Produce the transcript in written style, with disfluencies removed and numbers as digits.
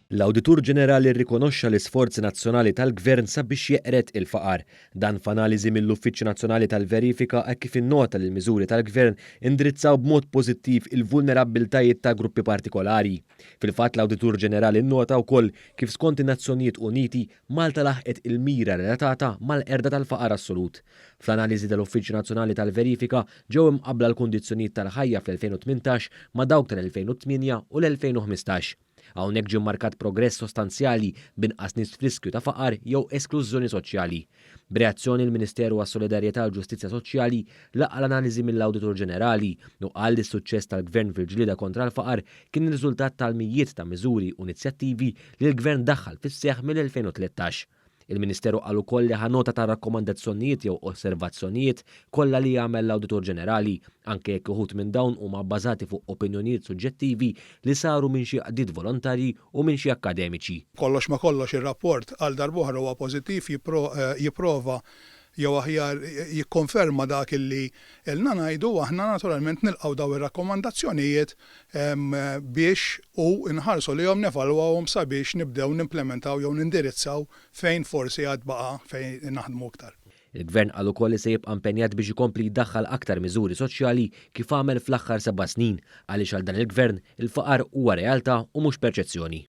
L-Awditur Ġenerali rrikonoxxa l-isforzi nazzjonali tal-Gvern sabiex jeqret il-faqar. Dan f'analiżi mill-Uffiċċju Nazzjonali tal-Verifika hekk kif innota li l-miżuri tal-Gvern indirizzaw b'mod pożittiv il-vulnerabbiltajiet ta' gruppi partikolari. Fil-fatt l-Awditur Ġenerali nnota wkoll kif skont in-Nazzjonijiet Uniti Malta laħqet il-mira relatata mal-qerda tal-faqar assolut. Fl-analiżi tal-Uffiċċju Nazzjonali tal-Verifika ġew imqabbla l-kundizzjonijiet tal-ħajja fl-2018 ma' dawk tal-2008 u l-2015. Hawnhekk ġie mmarkat progress sostanzjali b'inqas nies f'riskju ta' faqar jew esklużjoni soċjali. B'reazzjoni l-Ministeru għas-Solidarjetà u l-Ġustizzja Soċjali laqgħa l-analiżi mill-Awditur Ġenerali u qal li s-suċċess tal-Gvern fil-ġlieda kontra l-faqar kien riżultat tal-mijiet ta' miżuri u inizjattivi li l-Gvern daħħal fis-seħħ mill-2013. Il-Ministeru qal ukoll li ħanota ta' rakkomandazzjonijiet jew osservazzjonijiet kollha li jagħmel l-Awditur Ġenerali, anke jekk uħud minn dawn huma bbażati fuq opinjonijiet suġġettivi li saru minn xi qdiet volontarji u minn xi akkademiċi. Kollox ma kollox ir-rapport għal darb'oħra huwa pożittiv jipprova jew aħjar jikkonferma dak illi ilna ngħidu aħna naturalment nilqgħu daw ir-rakkomandazzjonijiet biex inħarsu lihom nevalwawhom sabiex nibdew nimplementaw jew nindirizzaw fejn forsi għad baqa' fejn naħdmu aktar. Il-Gvern qal ukoll li se jibqa' impenjat biex ikompli jdaħħal aktar miżuri soċjali kif għamel fl-aħħar 7 snin għaliex għal dan il-Gvern il-faqar huwa realtà u mhux perċezzjoni.